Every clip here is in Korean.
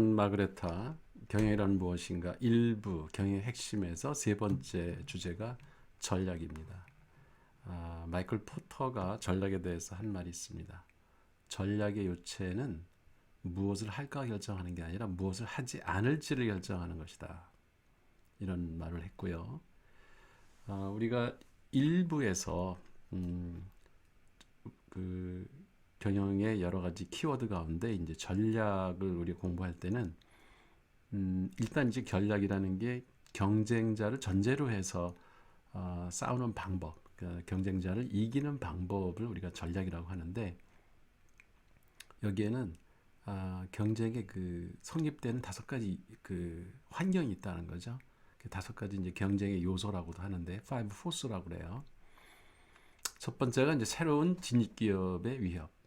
마그레타 경영이란 무엇인가 일부 경영의 핵심에서 세 번째 주제가 전략입니다. 마이클 포터가 전략에 대해서 한 말이 있습니다. 전략의 요체는 무엇을 할까 결정하는 게 아니라 무엇을 하지 않을지를 결정하는 것이다. 이런 말을 했고요. 우리가 일부에서 그 경영의 여러 가지 키워드 가운데 이제 전략을 우리 공부할 때는 일단 이제 전략이라는 게 경쟁자를 전제로 해서 싸우는 방법, 그러니까 경쟁자를 이기는 방법을 우리가 전략이라고 하는데 여기에는 경쟁의 그 성립되는 5가지 그 환경이 있다는 거죠. 그 5가지 이제 경쟁의 요소라고도 하는데 five force라고 그래요. 첫 번째가 이제 새로운 진입 기업의 위협.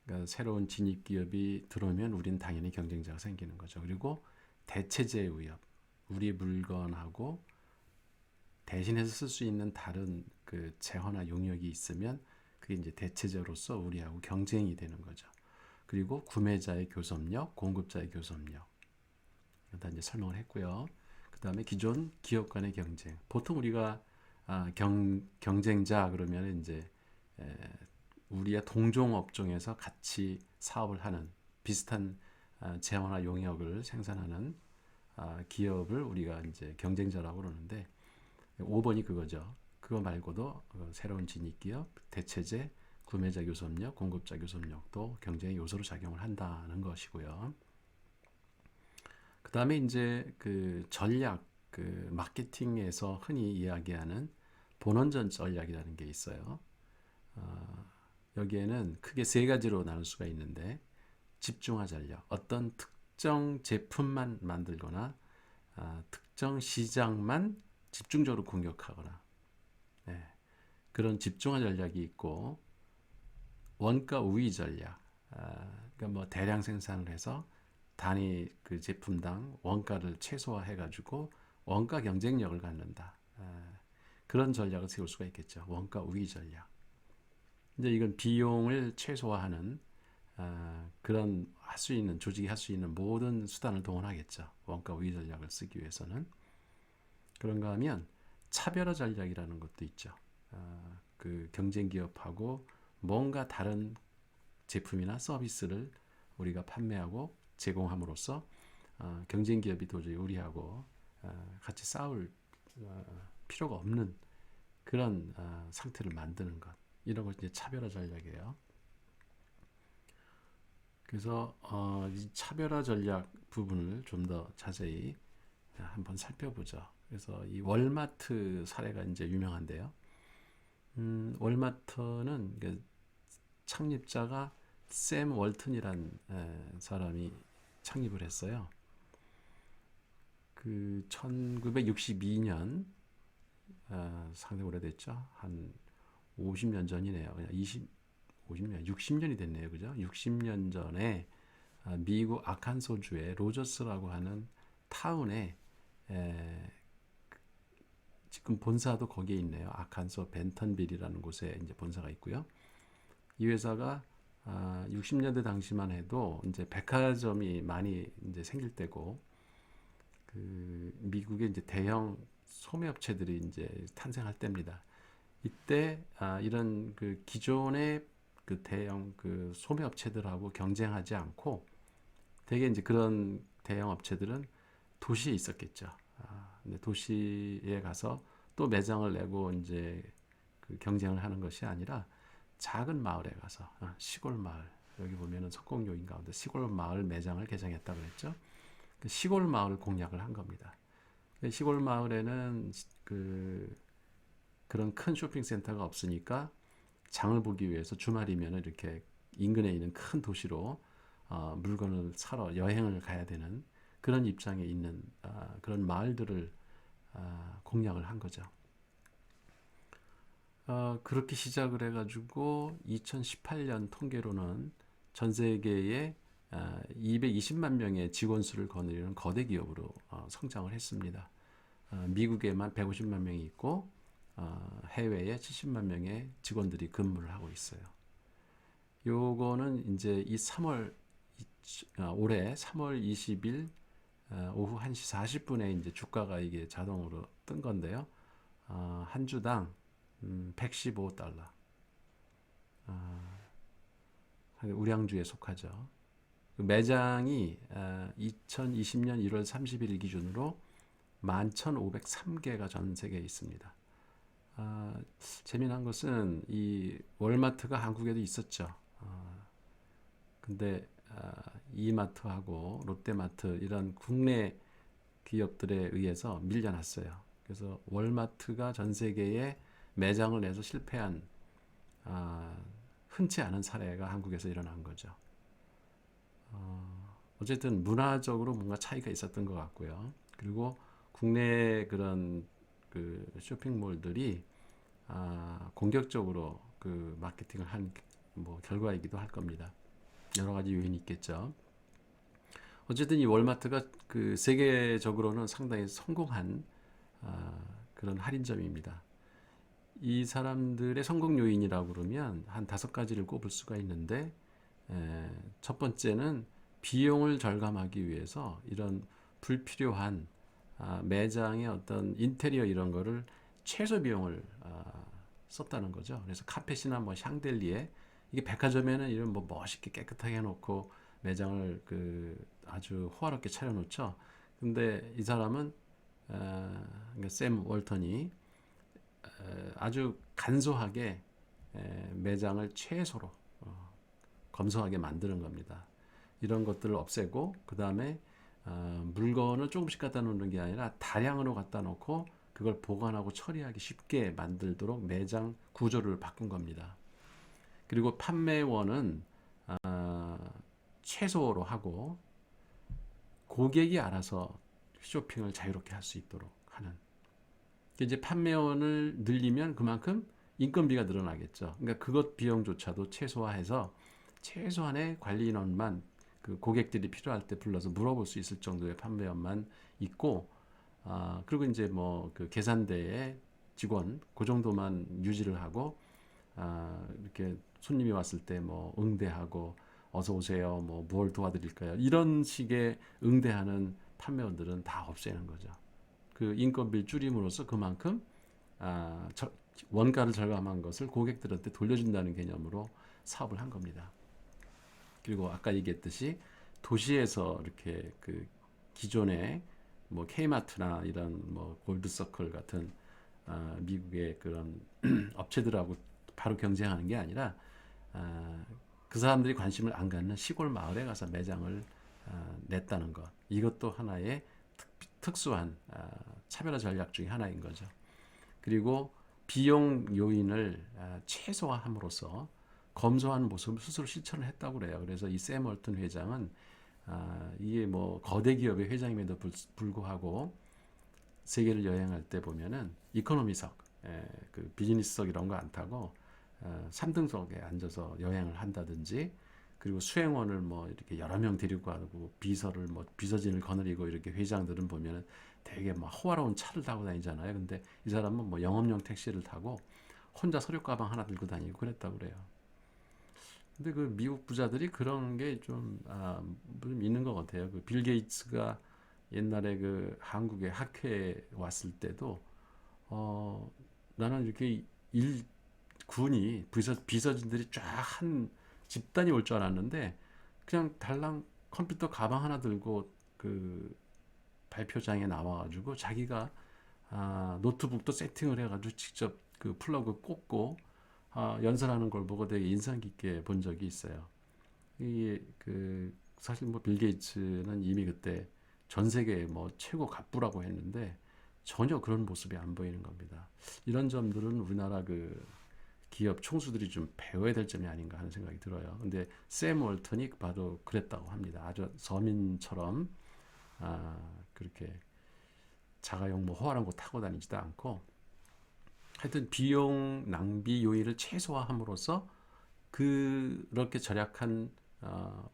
그러니까 새로운 진입 기업이 들어오면 우리는 당연히 경쟁자가 생기는 거죠. 그리고 대체제의 위협. 우리 물건하고 대신해서 쓸 수 있는 다른 그 재화나 용역이 있으면 그게 이제 대체제로서 우리하고 경쟁이 되는 거죠. 그리고 구매자의 교섭력, 공급자의 교섭력. 다 이제 설명을 했고요. 그 다음에 기존 기업 간의 경쟁. 보통 우리가 경쟁자 그러면 이제 우리의 동종 업종에서 같이 사업을 하는 비슷한 재화나 용역을 생산하는 기업을 우리가 이제 경쟁자라고 그러는데 5번이 그거죠. 그거 말고도 새로운 진입 기업, 대체제, 구매자 교섭력, 공급자 교섭력도 경쟁의 요소로 작용을 한다는 것이고요. 그 다음에 이제 그 전략, 그 마케팅에서 흔히 이야기하는 본원전 전략이라는 게 있어요. 여기에는 크게 3가지로 나눌 수가 있는데 집중화 전략, 어떤 특정 제품만 만들거나 특정 시장만 집중적으로 공격하거나 그런 집중화 전략이 있고 원가 우위 전략, 그러니까 뭐 대량 생산을 해서 단위 그 제품당 원가를 최소화해가지고 원가 경쟁력을 갖는다. 그런 전략을 세울 수가 있겠죠. 원가 우위 전략. 이제 이건 비용을 최소화하는 그런 할 수 있는 조직이 할 수 있는 모든 수단을 동원하겠죠. 원가 우위 전략을 쓰기 위해서는. 그런가 하면 차별화 전략이라는 것도 있죠. 그 경쟁 기업하고 뭔가 다른 제품이나 서비스를 우리가 판매하고 제공함으로써 경쟁 기업이 도저히 우리하고 같이 싸울 필요가 없는 그런 상태를 만드는 것. 이런 걸 이제 차별화 전략이에요. 그래서 이 차별화 전략 부분을 좀 더 자세히 한번 살펴보죠. 그래서 이 월마트 사례가 이제 유명한데요. 월마트는 창립자가 샘 월튼이란 사람이 창립을 했어요. 그 1962년 상당히 오래됐죠. 한 50년 전이네요. 그냥 50년, 60년이 됐네요. 그죠? 60년 전에 미국 아칸소주의 로저스라고 하는 타운에 지금 본사도 거기에 있네요. 아칸소 벤턴빌이라는 곳에 이제 본사가 있고요. 이 회사가 60년대 당시만 해도 이제 백화점이 많이 이제 생길 때고 그 미국의 이제 대형 소매업체들이 이제 탄생할 때입니다. 이때 이런 그 기존의 그 대형 그 소매업체들하고 경쟁하지 않고 되게 이제 그런 대형 업체들은 도시에 있었겠죠. 근데 도시에 가서 또 매장을 내고 이제 그 경쟁을 하는 것이 아니라 작은 마을에 가서 시골 마을 여기 보면은 석공요인 가운데 시골 마을 매장을 개장했다고 그랬죠. 그 시골 마을 공략을 한 겁니다. 시골 마을에는 그런 큰 쇼핑센터가 없으니까 장을 보기 위해서 주말이면 이렇게 인근에 있는 큰 도시로 물건을 사러 여행을 가야 되는 그런 입장에 있는 그런 마을들을 공략을 한 거죠. 그렇게 시작을 해가지고 2018년 통계로는 전 세계에 220만 명의 직원 수를 거느리는 거대 기업으로 성장을 했습니다. 미국에만 150만 명이 있고 해외에 70만 명의 직원들이 근무를 하고 있어요. 요거는 이제 이 3월 올해 3월 20일 오후 1시 40분에 이제 주가가 이게 자동으로 뜬 건데요. 한 주당 115달러. 우량주에 속하죠. 그 매장이 2020년 1월 31일 기준으로 11,503개가 전 세계에 있습니다. 재미난 것은 이 월마트가 한국에도 있었죠. 근데 이마트하고 롯데마트 이런 국내 기업들에 의해서 밀려났어요. 그래서 월마트가 전 세계에 매장을 내서 실패한 흔치 않은 사례가 한국에서 일어난 거죠. 어쨌든 문화적으로 뭔가 차이가 있었던 것 같고요. 그리고 국내 그런 그 쇼핑몰들이 공격적으로 그 마케팅을 한 뭐 결과이기도 할 겁니다. 여러 가지 요인이 있겠죠. 어쨌든 이 월마트가 그 세계적으로는 상당히 성공한 그런 할인점입니다. 이 사람들의 성공 요인이라고 그러면 한 5가지를 꼽을 수가 있는데 첫 번째는 비용을 절감하기 위해서 이런 불필요한 매장의 어떤 인테리어 이런 거를 최소 비용을 썼다는 거죠. 그래서 카펫이나 뭐 샹들리에 이게 백화점에는 이런 뭐 멋있게 깨끗하게 해놓고 매장을 그 아주 호화롭게 차려놓죠. 근데 이 사람은 그러니까 샘 월턴이 아주 간소하게 매장을 최소로 검소하게 만드는 겁니다. 이런 것들을 없애고 그 다음에 물건을 조금씩 갖다 놓는 게 아니라 다량으로 갖다 놓고 그걸 보관하고 처리하기 쉽게 만들도록 매장 구조를 바꾼 겁니다. 그리고 판매원은 최소로 하고 고객이 알아서 쇼핑을 자유롭게 할 수 있도록 하는. 이제 판매원을 늘리면 그만큼 인건비가 늘어나겠죠. 그러니까 그것 비용조차도 최소화해서 최소한의 관리 인원만 그 고객들이 필요할 때 불러서 물어볼 수 있을 정도의 판매원만 있고, 그리고 이제 뭐 그 계산대에 직원 그 정도만 유지를 하고, 이렇게 손님이 왔을 때 뭐 응대하고 어서 오세요, 뭐 무엇 도와드릴까요? 이런 식의 응대하는 판매원들은 다 없애는 거죠. 그 인건비를 줄임으로써 그만큼 원가를 절감한 것을 고객들한테 돌려준다는 개념으로 사업을 한 겁니다. 그리고 아까 얘기했듯이 도시에서 이렇게 그 기존의 뭐 K마트나 이런 뭐 골드서클 같은 미국의 그런 업체들하고 바로 경쟁하는 게 아니라 그 사람들이 관심을 안 갖는 시골 마을에 가서 매장을 냈다는 것. 이것도 하나의 특수한 차별화 전략 중에 하나인 거죠. 그리고 비용 요인을 최소화함으로써 검소한 모습을 스스로 실천을 했다고 그래요. 그래서 이 샘 월튼 회장은 이게 뭐 거대 기업의 회장임에도 불구하고 세계를 여행할 때 보면은 이코노미석, 그 비즈니스석 이런 거 안 타고 3등석에 앉아서 여행을 한다든지, 그리고 수행원을 뭐 이렇게 여러 명 데리고 가고 비서를 뭐 비서진을 거느리고 이렇게 회장들은 보면은 되게 막 호화로운 차를 타고 다니잖아요. 근데 이 사람은 뭐 영업용 택시를 타고 혼자 서류 가방 하나 들고 다니고 그랬다고 그래요. 근데 그 미국 부자들이 그런 게 좀 있는 것 같아요. 그 빌 게이츠가 옛날에 그 한국에 학회에 왔을 때도 나는 이렇게 군이 비서진들이 쫙 한 집단이 올 줄 알았는데 그냥 달랑 컴퓨터 가방 하나 들고 그 발표장에 나와가지고 자기가 노트북도 세팅을 해가지고 직접 그 플러그 꽂고 연설하는 걸 보고 되게 인상 깊게 본 적이 있어요. 이게 그 사실 뭐 빌 게이츠는 이미 그때 전 세계 뭐 최고 갑부라고 했는데 전혀 그런 모습이 안 보이는 겁니다. 이런 점들은 우리나라 그 기업 총수들이 좀 배워야 될 점이 아닌가 하는 생각이 들어요. 근데 샘 월턴이 봐도 그랬다고 합니다. 아주 서민처럼 그렇게 자가용 뭐 호화로운 거 타고 다니지도 않고, 하여튼 비용 낭비 요인을 최소화함으로써 그렇게 절약한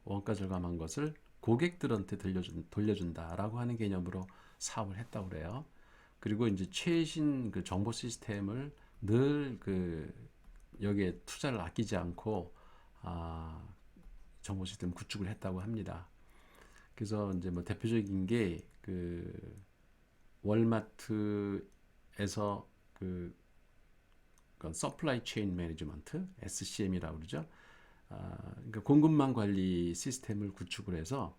원가 절감한 것을 고객들한테 돌려준다라고 하는 개념으로 사업을 했다고 그래요. 그리고 이제 최신 그 정보 시스템을 늘 그 여기에 투자를 아끼지 않고 정보 시스템 구축을 했다고 합니다. 그래서 이제 뭐 대표적인 게 그 월마트에서 그 서플라이 체인 매니지먼트 SCM이라고 그러죠. 그러니까 공급망 관리 시스템을 구축을 해서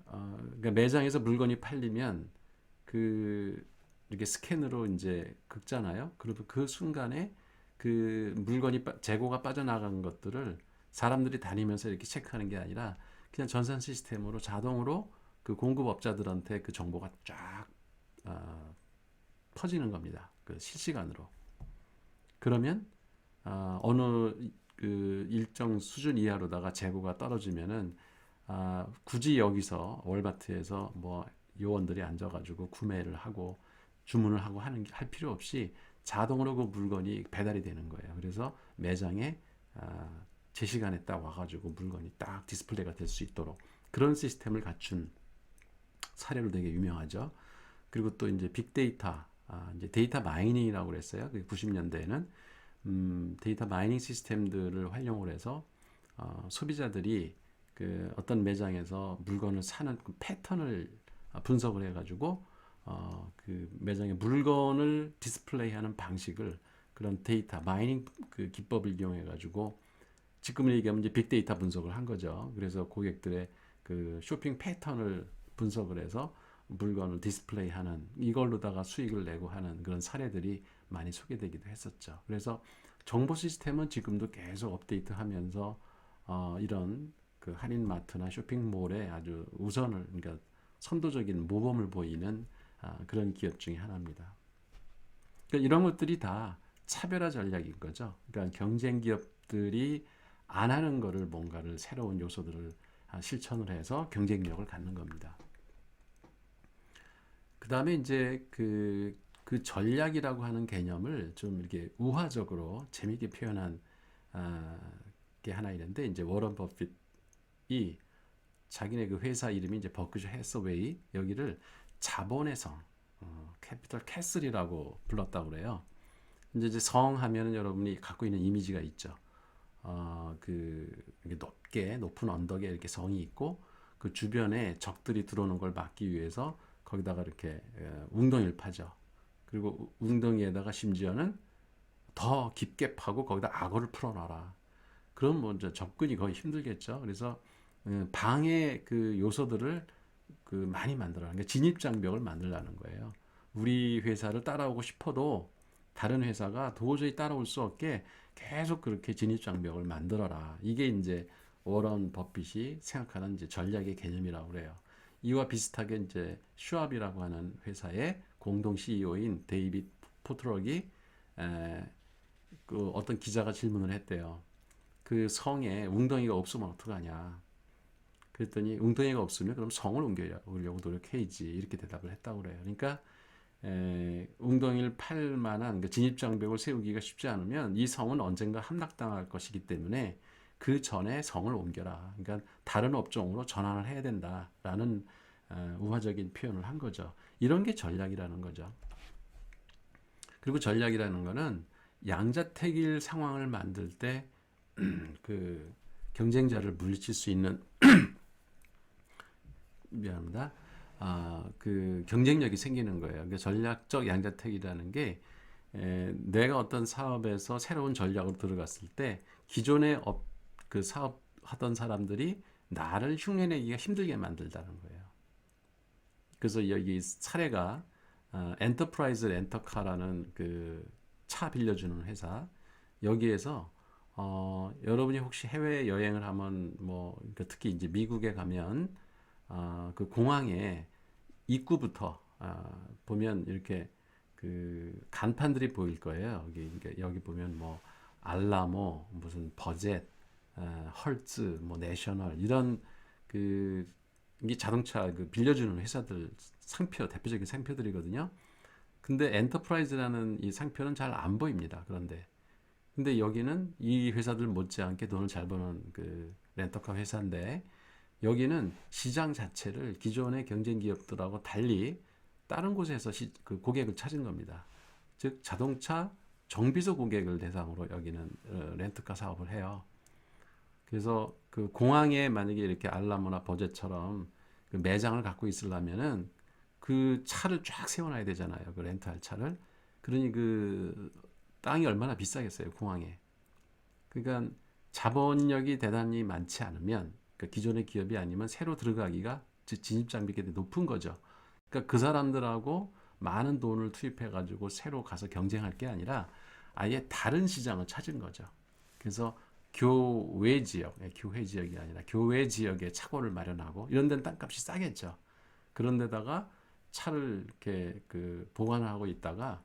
그러니까 매장에서 물건이 팔리면 그 이렇게 스캔으로 이제 긁잖아요. 그러면 그 순간에 그 물건이 재고가 빠져나간 것들을 사람들이 다니면서 이렇게 체크하는 게 아니라 그냥 전산 시스템으로 자동으로 그 공급업자들한테 그 정보가 쫙 퍼지는 겁니다. 그 실시간으로. 그러면 어느 그 일정 수준 이하로다가 재고가 떨어지면은 굳이 여기서 월마트에서 뭐 요원들이 앉아가지고 구매를 하고 주문을 하고 할 필요 없이 자동으로 그 물건이 배달이 되는 거예요. 그래서 매장에 제 시간에 딱 와가지고 물건이 딱 디스플레이가 될 수 있도록 그런 시스템을 갖춘 사례로 되게 유명하죠. 그리고 또 이제 빅데이터, 이제 데이터 마이닝이라고 그랬어요. 90년대에는 데이터 마이닝 시스템들을 활용을 해서 소비자들이 그 어떤 매장에서 물건을 사는 그 패턴을 분석을 해가지고 그 매장에 물건을 디스플레이하는 방식을 그런 데이터 마이닝 그 기법을 이용해 가지고 지금 얘기하면 이제 빅데이터 분석을 한 거죠. 그래서 고객들의 그 쇼핑 패턴을 분석을 해서 물건을 디스플레이하는 이걸로다가 수익을 내고 하는 그런 사례들이 많이 소개되기도 했었죠. 그래서 정보 시스템은 지금도 계속 업데이트하면서 이런 그 할인마트나 쇼핑몰에 아주 우선을 그러니까 선도적인 모범을 보이는 그런 기업 중에 하나입니다. 그러니까 이런 것들이 다 차별화 전략인 거죠. 그러니까 경쟁 기업들이 안 하는 거를 뭔가를 새로운 요소들을 실천을 해서 경쟁력을 갖는 겁니다. 그 다음에 이제 그 전략이라고 하는 개념을 좀 이렇게 우화적으로 재미있게 표현한 게 하나 있는데 이제 워런 버핏이 자기네 그 회사 이름이 이제 버크셔 해서웨이 여기를 자본의 성, 캐피털 캐슬이라고 불렀다고 그래요. 이제 성 하면은 여러분이 갖고 있는 이미지가 있죠. 그 높은 언덕에 이렇게 성이 있고 그 주변에 적들이 들어오는 걸 막기 위해서 거기다가 이렇게 웅덩이를 파죠. 그리고 웅덩이에다가 심지어는 더 깊게 파고 거기다 악어를 풀어놔라. 그럼 뭐 이제 접근이 거의 힘들겠죠. 그래서 방해 그 요소들을 그 많이 만들어. 그러니까 진입 장벽을 만들라는 거예요. 우리 회사를 따라오고 싶어도 다른 회사가 도저히 따라올 수 없게 계속 그렇게 진입 장벽을 만들어라. 이게 이제 워런 버핏이 생각하는 이제 전략의 개념이라고 그래요. 이와 비슷하게 이제 슈왑이라고 하는 회사의 공동 CEO인 데이빗 포트럭이 그 어떤 기자가 질문을 했대요. 그 성에 웅덩이가 없으면 어떡하냐. 그랬더니 웅덩이가 없으면 그럼 성을 옮기려고 노력해야지 이렇게 대답을 했다고 그래요. 그러니까 웅덩이를 팔 만한 그 진입장벽을 세우기가 쉽지 않으면 이 성은 언젠가 함락당할 것이기 때문에 그 전에 성을 옮겨라. 그러니까 다른 업종으로 전환을 해야 된다라는 우화적인 표현을 한 거죠. 이런 게 전략이라는 거죠. 그리고 전략이라는 거는 양자택일 상황을 만들 때 그 경쟁자를 물리칠 수 있는 미안합니다. 그 경쟁력이 생기는 거예요. 그러니까 전략적 양자택일이라는 게 내가 어떤 사업에서 새로운 전략으로 들어갔을 때 기존의 그 사업 하던 사람들이 나를 흉내내기가 힘들게 만들다는 거예요. 그래서 여기 사례가 엔터프라이즈 렌터카라는 그 차 빌려주는 회사 여기에서 여러분이 혹시 해외 여행을 하면 뭐 그러니까 특히 이제 미국에 가면 그 공항에 입구부터 보면 이렇게 그 간판들이 보일 거예요. 그러니까 여기 보면 뭐 알라모, 무슨 버젯, 헐츠, 뭐 내셔널 이런 그 이게 자동차 그 빌려주는 회사들 상표 대표적인 상표들이거든요. 근데 엔터프라이즈라는 이 상표는 잘 안 보입니다. 근데 여기는 이 회사들 못지않게 돈을 잘 버는 그 렌터카 회사인데 여기는 시장 자체를 기존의 경쟁 기업들하고 달리 다른 곳에서 그 고객을 찾은 겁니다. 즉 자동차 정비소 고객을 대상으로 여기는 렌터카 사업을 해요. 그래서 그 공항에 만약에 이렇게 알라모나 버제처럼 그 매장을 갖고 있으려면은 그 차를 쫙 세워놔야 되잖아요. 그 렌트할 차를. 그러니 그 땅이 얼마나 비싸겠어요, 공항에. 그러니까 자본력이 대단히 많지 않으면, 그러니까 기존의 기업이 아니면 새로 들어가기가 진입 장벽이 높은 거죠. 그러니까 그 사람들하고 많은 돈을 투입해 가지고 새로 가서 경쟁할 게 아니라 아예 다른 시장을 찾은 거죠. 그래서 교외 지역, 교회 지역이 아니라 교외 지역에 차고를 마련하고 이런 데는 땅값이 싸겠죠. 그런 데다가 차를 이렇게 그 보관을 하고 있다가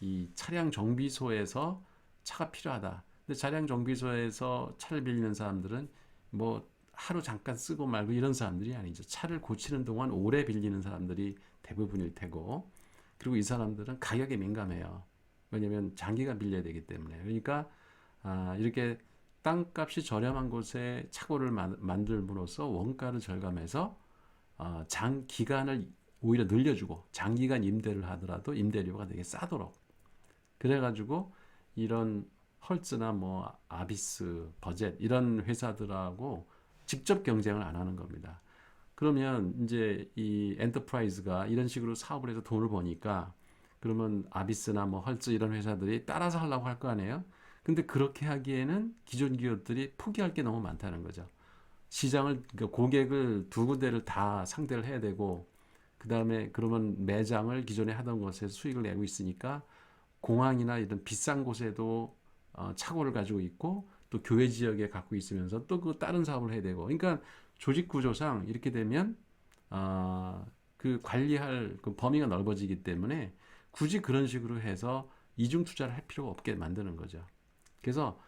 이 차량 정비소에서 차가 필요하다. 근데 차량 정비소에서 차를 빌리는 사람들은 뭐 하루 잠깐 쓰고 말고 이런 사람들이 아니죠. 차를 고치는 동안 오래 빌리는 사람들이 대부분일 테고, 그리고 이 사람들은 가격에 민감해요. 왜냐하면 장기간 빌려야 되기 때문에. 그러니까 이렇게 땅값이 저렴한 곳에 차고를 만들므로써 원가를 절감해서 장 기간을 오히려 늘려주고 장기간 임대를 하더라도 임대료가 되게 싸도록, 그래가지고 이런 헐츠나 뭐 아비스, 버젯 이런 회사들하고 직접 경쟁을 안 하는 겁니다. 그러면 이제 이 엔터프라이즈가 이런 식으로 사업을 해서 돈을 버니까 그러면 아비스나 뭐 헐츠 이런 회사들이 따라서 하려고 할 거 아니에요? 근데 그렇게 하기에는 기존 기업들이 포기할 게 너무 많다는 거죠. 시장을, 그러니까 고객을 두 군데를 다 상대를 해야 되고, 그 다음에 그러면 매장을 기존에 하던 곳에서 수익을 내고 있으니까 공항이나 이런 비싼 곳에도 차고를 가지고 있고 또 교외 지역에 갖고 있으면서 또 그 다른 사업을 해야 되고, 그러니까 조직 구조상 이렇게 되면 그 관리할 그 범위가 넓어지기 때문에 굳이 그런 식으로 해서 이중 투자를 할 필요가 없게 만드는 거죠. 그래서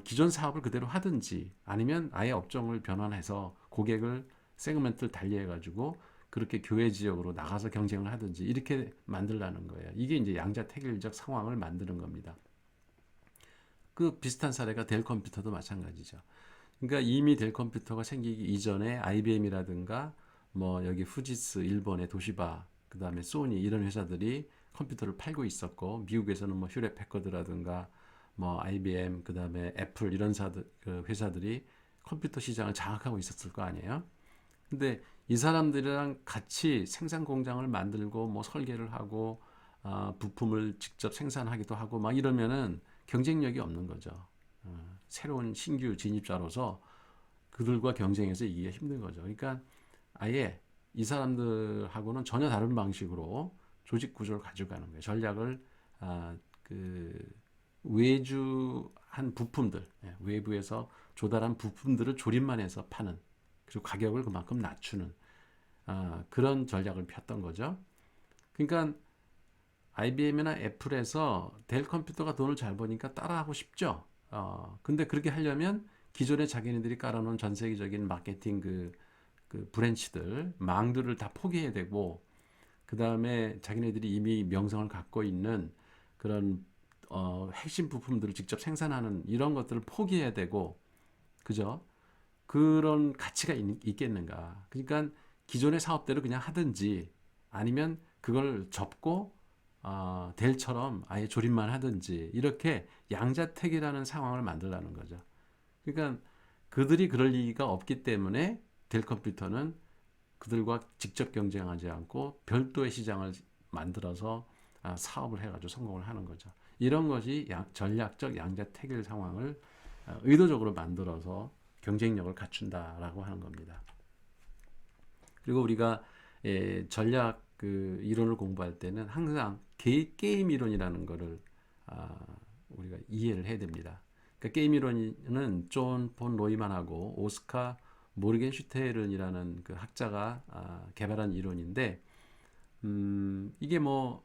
기존 사업을 그대로 하든지 아니면 아예 업종을 변환해서 고객을 세그멘트를 달리해 가지고 그렇게 교외 지역으로 나가서 경쟁을 하든지 이렇게 만들라는 거예요. 이게 이제 양자택일적 상황을 만드는 겁니다. 그 비슷한 사례가 델 컴퓨터도 마찬가지죠. 그러니까 이미 델 컴퓨터가 생기기 이전에 IBM이라든가 뭐 여기 후지스 일본의 도시바, 그다음에 소니 이런 회사들이 컴퓨터를 팔고 있었고, 미국에서는 뭐 휴렛 패커드라든가 뭐 IBM, 그다음에 애플 이런 그 회사들이 컴퓨터 시장을 장악하고 있었을 거 아니에요. 근데 이 사람들이랑 같이 생산 공장을 만들고 뭐 설계를 하고 부품을 직접 생산하기도 하고 막 이러면은 경쟁력이 없는 거죠. 새로운 신규 진입자로서 그들과 경쟁해서 이기기가 힘든 거죠. 그러니까 아예 이 사람들하고는 전혀 다른 방식으로 조직 구조를 가져가는 거예요. 전략을 그 외주한 부품들, 외부에서 조달한 부품들을 조립만 해서 파는, 그리고 가격을 그만큼 낮추는 그런 전략을 폈던 거죠. 그러니까 IBM이나 애플에서 델 컴퓨터가 돈을 잘 버니까 따라하고 싶죠. 근데 그렇게 하려면 기존에 자기네들이 깔아놓은 전 세계적인 마케팅 그 브랜치들, 망들을 다 포기해야 되고, 그 다음에 자기네들이 이미 명성을 갖고 있는 그런 핵심 부품들을 직접 생산하는 이런 것들을 포기해야 되고, 그죠? 그런 가치가 있겠는가? 그러니까 기존의 사업대로 그냥 하든지 아니면 그걸 접고 델처럼 아예 조립만 하든지 이렇게 양자택일하는 상황을 만들라는 거죠. 그러니까 그들이 그럴 리가 없기 때문에 델 컴퓨터는 그들과 직접 경쟁하지 않고 별도의 시장을 만들어서 사업을 해가지고 성공을 하는 거죠. 이런 것이 전략적 양자택일 상황을 의도적으로 만들어서 경쟁력을 갖춘다라고 하는 겁니다. 그리고 우리가 전략 그 이론을 공부할 때는 항상 게임 이론이라는 거를 우리가 이해를 해야 됩니다. 그러니까 게임 이론은 존 폰 로이만하고 오스카 모르겐슈테른이라는 그 학자가 개발한 이론인데, 이게 뭐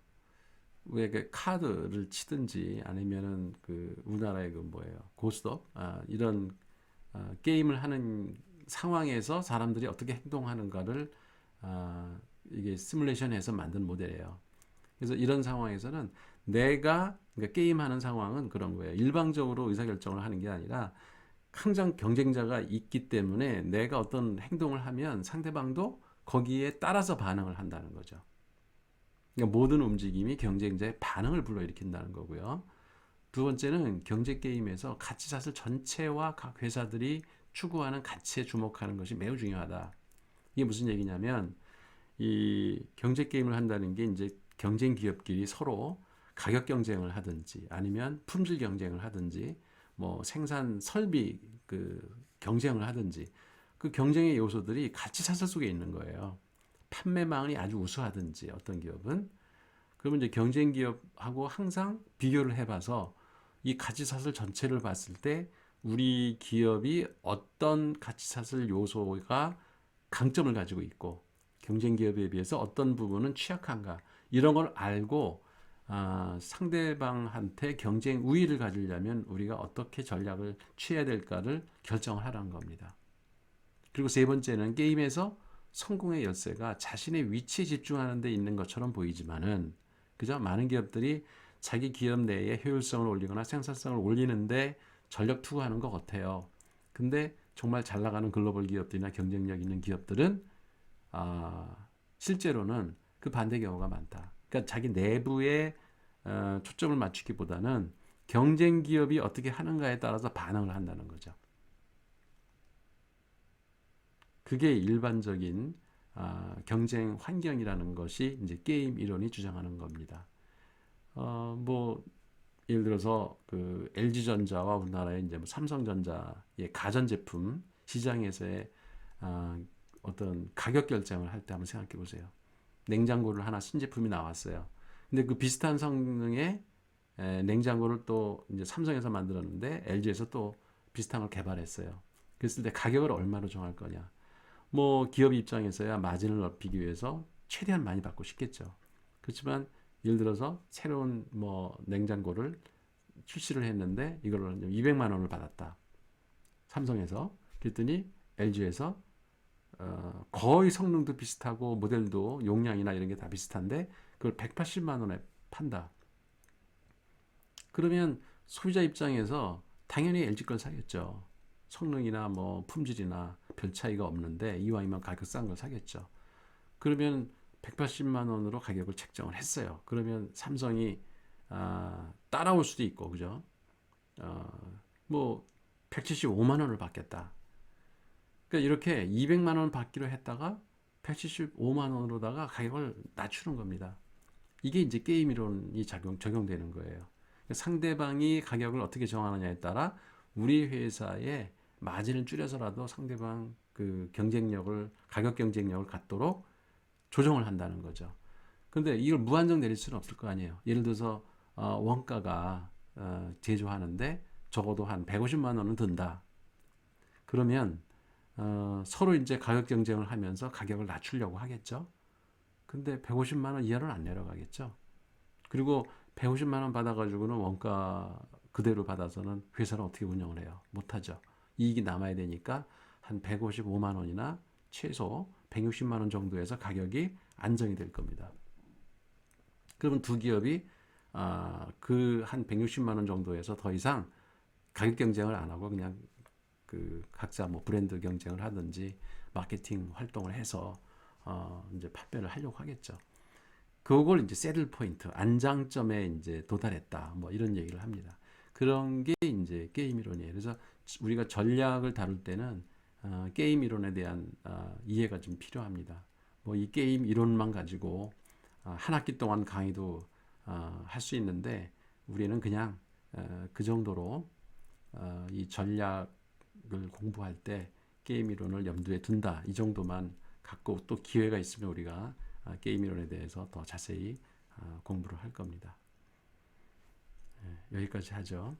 왜 그 카드를 치든지 아니면은 그 우리나라의 그 뭐예요 고스톱 이런 게임을 하는 상황에서 사람들이 어떻게 행동하는가를 이게 시뮬레이션해서 만든 모델이에요. 그래서 이런 상황에서는 그러니까 게임하는 상황은 그런 거예요. 일방적으로 의사결정을 하는 게 아니라 항상 경쟁자가 있기 때문에 내가 어떤 행동을 하면 상대방도 거기에 따라서 반응을 한다는 거죠. 그러니까 모든 움직임이 경쟁자의 반응을 불러일으킨다는 거고요. 두 번째는 경제 게임에서 가치 사슬 전체와 각 회사들이 추구하는 가치에 주목하는 것이 매우 중요하다. 이게 무슨 얘기냐면 이 경제 게임을 한다는 게 이제 경쟁 기업끼리 서로 가격 경쟁을 하든지 아니면 품질 경쟁을 하든지 뭐 생산 설비 그 경쟁을 하든지 그 경쟁의 요소들이 가치 사슬 속에 있는 거예요. 판매망이 아주 우수하든지 어떤 기업은 그러면 이제 경쟁 기업하고 항상 비교를 해봐서 이 가치 사슬 전체를 봤을 때 우리 기업이 어떤 가치 사슬 요소가 강점을 가지고 있고 경쟁 기업에 비해서 어떤 부분은 취약한가 이런 걸 알고 상대방한테 경쟁 우위를 가지려면 우리가 어떻게 전략을 취해야 될까를 결정을 하라는 겁니다. 그리고 세 번째는 게임에서 성공의 열쇠가 자신의 위치에 집중하는 데 있는 것처럼 보이지만은 그죠? 많은 기업들이 자기 기업 내에 효율성을 올리거나 생산성을 올리는데 전력 투구하는 것 같아요. 근데 정말 잘 나가는 글로벌 기업들이나 경쟁력 있는 기업들은 실제로는 그 반대 경우가 많다. 그러니까 자기 내부에 초점을 맞추기보다는 경쟁 기업이 어떻게 하는가에 따라서 반응을 한다는 거죠. 그게 일반적인 경쟁 환경이라는 것이 이제 게임 이론이 주장하는 겁니다. 뭐 예를 들어서 그 LG전자와 우리나라의 이제 뭐 삼성전자의 가전제품 시장에서의 어떤 가격 결정을 할 때 한번 생각해 보세요. 냉장고를 하나 신제품이 나왔어요. 근데 그 비슷한 성능의 냉장고를 또 이제 삼성에서 만들었는데 LG에서 또 비슷한 걸 개발했어요. 그랬을 때 가격을 얼마로 정할 거냐? 뭐 기업 입장에서야 마진을 높이기 위해서 최대한 많이 받고 싶겠죠. 그렇지만 예를 들어서 새로운 뭐 냉장고를 출시를 했는데 이걸 200만 원을 받았다. 삼성에서. 그랬더니 LG에서 거의 성능도 비슷하고 모델도 용량이나 이런 게 다 비슷한데 그걸 180만 원에 판다. 그러면 소비자 입장에서 당연히 LG 걸 사겠죠. 성능이나 뭐 품질이나 별 차이가 없는데 이왕이면 가격 싼 걸 사겠죠. 그러면 180만 원으로 가격을 책정을 했어요. 그러면 삼성이 따라올 수도 있고 그죠? 뭐 175만 원을 받겠다. 그러니까 이렇게 200만 원 받기로 했다가 175만 원으로다가 가격을 낮추는 겁니다. 이게 이제 게임 이론이 적용되는 거예요. 상대방이 가격을 어떻게 정하느냐에 따라 우리 회사의 마진을 줄여서라도 상대방 그 경쟁력을 가격 경쟁력을 갖도록 조정을 한다는 거죠. 그런데 이걸 무한정 내릴 수는 없을 거 아니에요. 예를 들어서 원가가 제조하는데 적어도 한 150만 원은 든다. 그러면 서로 이제 가격 경쟁을 하면서 가격을 낮추려고 하겠죠. 근데 150만 원 이하는 안 내려가겠죠. 그리고 150만 원 받아가지고는 원가 그대로 받아서는 회사를 어떻게 운영을 해요? 못하죠. 이익이 남아야 되니까 한 155만 원이나 최소 160만 원 정도에서 가격이 안정이 될 겁니다. 그러면 두 기업이 그 한 160만 원 정도에서 더 이상 가격 경쟁을 안 하고 그냥 그 각자 뭐 브랜드 경쟁을 하든지 마케팅 활동을 해서 이제 판매를 하려고 하겠죠. 그걸 이제 새들 포인트, 안장점에 이제 도달했다. 뭐 이런 얘기를 합니다. 그런 게 이제 게임 이론이에요. 그래서 우리가 전략을 다룰 때는 게임 이론에 대한 이해가 좀 필요합니다. 뭐 이 게임 이론만 가지고 한 학기 동안 강의도 할 수 있는데 우리는 그냥 그 정도로 이 전략을 공부할 때 게임 이론을 염두에 둔다. 이 정도만 갖고 또 기회가 있으면 우리가 게임 이론에 대해서 더 자세히 공부를 할 겁니다. 여기까지 하죠.